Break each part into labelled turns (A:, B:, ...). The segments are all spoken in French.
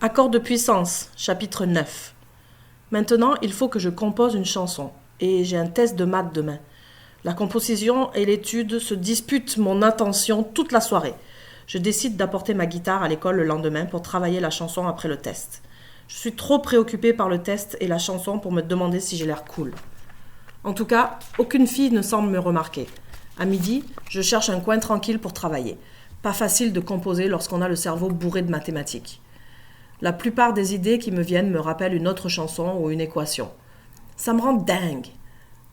A: Accords de puissance, chapitre 9. Maintenant, il faut que je compose une chanson. Et j'ai un test de maths demain. La composition et l'étude se disputent mon attention toute la soirée. Je décide d'apporter ma guitare à l'école le lendemain pour travailler la chanson après le test. Je suis trop préoccupée par le test et la chanson pour me demander si j'ai l'air cool. En tout cas, aucune fille ne semble me remarquer. À midi, je cherche un coin tranquille pour travailler. Pas facile de composer lorsqu'on a le cerveau bourré de mathématiques. La plupart des idées qui me viennent me rappellent une autre chanson ou une équation. Ça me rend dingue.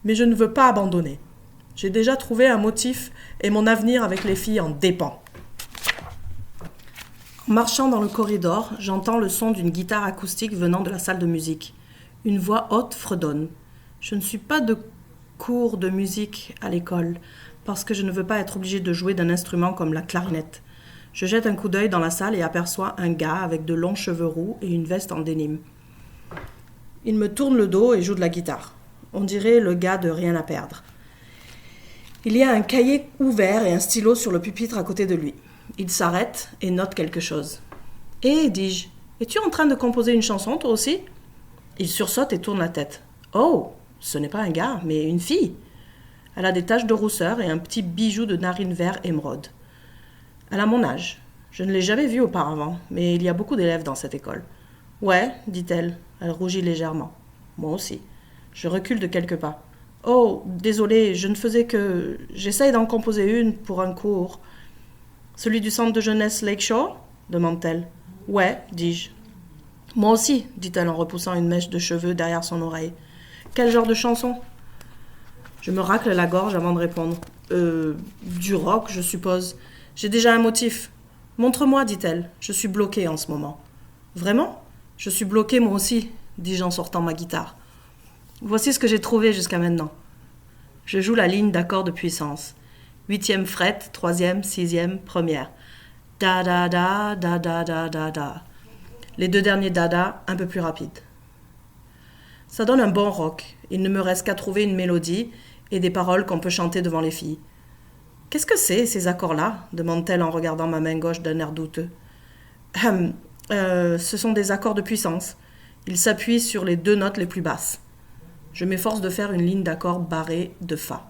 A: Mais je ne veux pas abandonner. J'ai déjà trouvé un motif et mon avenir avec les filles en dépend. En marchant dans le corridor, j'entends le son d'une guitare acoustique venant de la salle de musique. Une voix haute fredonne. Je ne suis pas de cours de musique à l'école parce que je ne veux pas être obligée de jouer d'un instrument comme la clarinette. Je jette un coup d'œil dans la salle et aperçois un gars avec de longs cheveux roux et une veste en dénime. Il me tourne le dos et joue de la guitare. On dirait le gars de Rien à perdre. Il y a un cahier ouvert et un stylo sur le pupitre à côté de lui. Il s'arrête et note quelque chose. « Hé, dis-je, es-tu en train de composer une chanson, toi aussi ?» Il sursaute et tourne la tête. « Oh, ce n'est pas un gars, mais une fille. » Elle a des taches de rousseur et un petit bijou de narine vert émeraude. Elle a mon âge. Je ne l'ai jamais vue auparavant, mais il y a beaucoup d'élèves dans cette école. « Ouais, dit-elle. Elle rougit légèrement. Moi aussi. Je recule de quelques pas. « Oh, désolée, je ne faisais que... J'essaye d'en composer une pour un cours. »« Celui du centre de jeunesse Lakeshore ?» demande-t-elle. « Ouais, dis-je. »« Moi aussi, dit-elle en repoussant une mèche de cheveux derrière son oreille. « Quel genre de chanson ?» Je me racle la gorge avant de répondre. Du rock, je suppose. J'ai déjà un motif. Montre-moi, dit-elle. Je suis bloquée en ce moment. Vraiment ? Je suis bloquée moi aussi, dis-je en sortant ma guitare. Voici ce que j'ai trouvé jusqu'à maintenant. Je joue la ligne d'accords de puissance. 8e fret, 3e, 6e, première. Da da da da da da da da. Les deux derniers dada un peu plus rapides. Ça donne un bon rock. Il ne me reste qu'à trouver une mélodie et des paroles qu'on peut chanter devant les filles. « Qu'est-ce que c'est, ces accords-là » demande-t-elle en regardant ma main gauche d'un air douteux. Ce sont des accords de puissance. Ils s'appuient sur les deux notes les plus basses. Je m'efforce de faire une ligne d'accords barrés de Fa.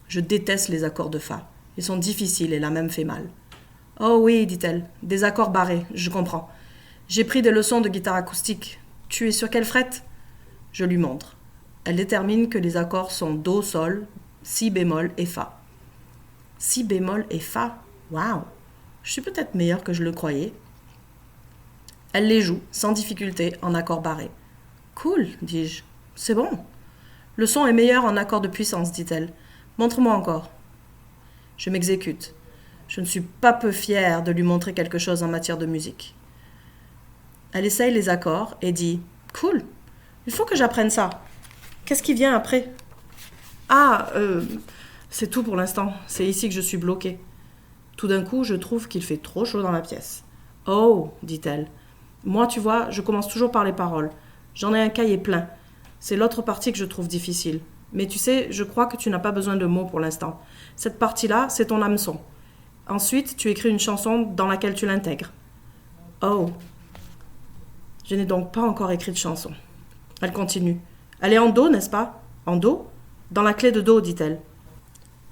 A: Je déteste les accords de Fa. Ils sont difficiles et la même fait mal. « Oh oui, dit-elle, des accords barrés, je comprends. J'ai pris des leçons de guitare acoustique. Tu es sur quelle fret ?» Je lui montre. Elle détermine que les accords sont Do, Sol, Si bémol et Fa. Si bémol et Fa. Waouh! Je suis peut-être meilleure que je le croyais. Elle les joue, sans difficulté, en accords barrés. Cool, dis-je. C'est bon. Le son est meilleur en accords de puissance, dit-elle. Montre-moi encore. Je m'exécute. Je ne suis pas peu fière de lui montrer quelque chose en matière de musique. Elle essaye les accords et dit « Cool, il faut que j'apprenne ça. Qu'est-ce qui vient après ?»« Ah, c'est tout pour l'instant. C'est ici que je suis bloquée. » Tout d'un coup, je trouve qu'il fait trop chaud dans la pièce. « Oh, dit-elle. Moi, tu vois, je commence toujours par les paroles. J'en ai un cahier plein. C'est l'autre partie que je trouve difficile. Mais tu sais, je crois que tu n'as pas besoin de mots pour l'instant. Cette partie-là, c'est ton hameçon. Ensuite, tu écris une chanson dans laquelle tu l'intègres. »« Oh. Je n'ai donc pas encore écrit de chanson. » Elle continue. « Elle est en Do, n'est-ce pas ? En Do ? Dans la clé de Do, dit-elle.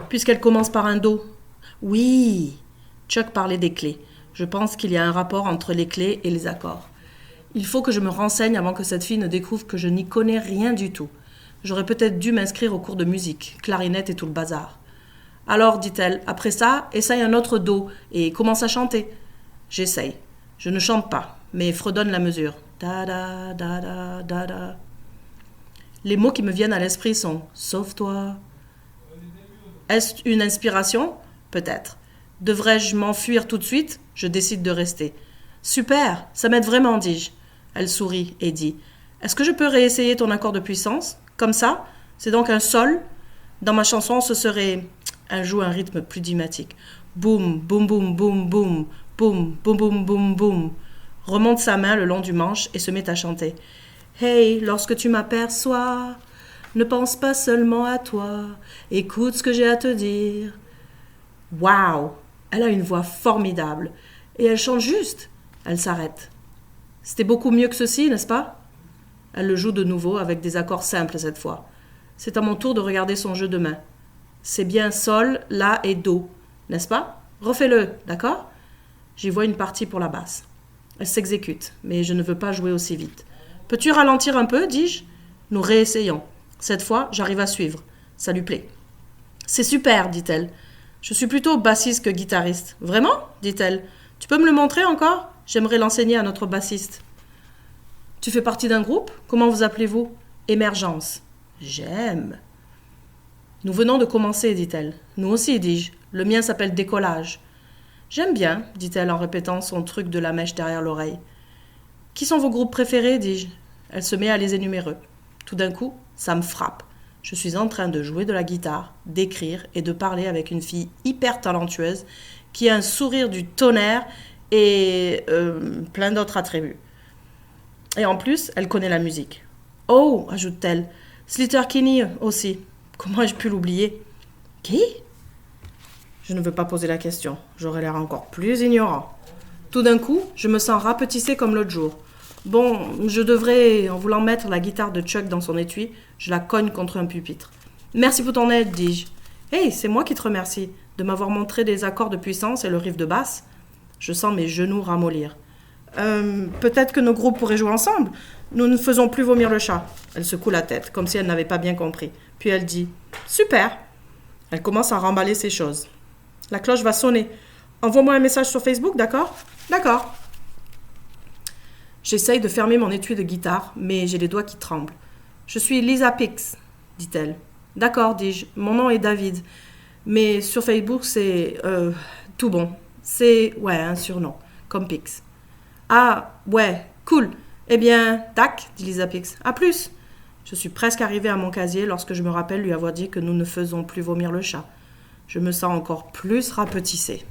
A: Puisqu'elle commence par un Do. »« Oui. » Chuck parlait des clés. Je pense qu'il y a un rapport entre les clés et les accords. Il faut que je me renseigne avant que cette fille ne découvre que je n'y connais rien du tout. J'aurais peut-être dû m'inscrire au cours de musique, clarinette et tout le bazar. Alors, dit-elle, après ça, essaye un autre Do et commence à chanter. J'essaye. Je ne chante pas, mais fredonne la mesure. Da da da da da da. Les mots qui me viennent à l'esprit sont « Sauve-toi ». Est-ce une inspiration ? Peut-être. Devrais-je m'enfuir tout de suite ? Je décide de rester. Super, ça m'aide vraiment, dis-je. Elle sourit et dit « Est-ce que je peux réessayer ton accord de puissance ? Comme ça ? C'est donc un sol ? Dans ma chanson, ce serait... » Elle joue un rythme plus dramatique. Boum, boum, boum, boum, boum, boum, boum, boum, boum, boum. Remonte sa main le long du manche et se met à chanter. Hey, lorsque tu m'aperçois, ne pense pas seulement à toi. Écoute ce que j'ai à te dire. Waouh! Elle a une voix formidable. Et elle chante juste. Elle s'arrête. C'était beaucoup mieux que ceci, n'est-ce pas? Elle le joue de nouveau avec des accords simples cette fois. C'est à mon tour de regarder son jeu de main. C'est bien sol, la et do, n'est-ce pas? Refais-le, d'accord? J'y vois une partie pour la basse. Elle s'exécute, mais je ne veux pas jouer aussi vite. Peux-tu ralentir un peu, dis-je? Nous réessayons. Cette fois, j'arrive à suivre. Ça lui plaît. C'est super, dit-elle. Je suis plutôt bassiste que guitariste. Vraiment? Dit-elle. Tu peux me le montrer encore? J'aimerais l'enseigner à notre bassiste. Tu fais partie d'un groupe? Comment vous appelez-vous? Émergence. J'aime. Nous venons de commencer, dit-elle. Nous aussi, dis-je. Le mien s'appelle Décollage. J'aime bien, dit-elle en répétant son truc de la mèche derrière l'oreille. Qui sont vos groupes préférés, dis-je. Elle se met à les énumérer. Tout d'un coup, ça me frappe. Je suis en train de jouer de la guitare, d'écrire et de parler avec une fille hyper talentueuse qui a un sourire du tonnerre et plein d'autres attributs. Et en plus, elle connaît la musique. Oh, ajoute-t-elle, Sleater-Kinney aussi. Comment ai-je pu l'oublier? Qui? Je ne veux pas poser la question. J'aurais l'air encore plus ignorant. Tout d'un coup, je me sens rapetissée comme l'autre jour. Bon, je devrais, en voulant mettre la guitare de Chuck dans son étui, je la cogne contre un pupitre. Merci pour ton aide, dis-je. Hey, c'est moi qui te remercie de m'avoir montré des accords de puissance et le riff de basse. Je sens mes genoux ramollir. Peut-être que nos groupes pourraient jouer ensemble. Nous ne faisons plus vomir le chat. Elle secoue la tête, comme si elle n'avait pas bien compris. Puis elle dit « Super !» Elle commence à remballer ses choses. La cloche va sonner. Envoie-moi un message sur Facebook, d'accord? D'accord. J'essaye de fermer mon étui de guitare, mais j'ai les doigts qui tremblent. Je suis Lisa Pix, dit-elle. D'accord, dis-je. Mon nom est David. Mais sur Facebook, c'est tout bon. C'est, un surnom, comme Pix. Ah, ouais, cool. Eh bien, tac, dit Lisa Pix. À plus. Je suis presque arrivée à mon casier lorsque je me rappelle lui avoir dit que nous ne faisons plus vomir le chat. Je me sens encore plus rapetissée.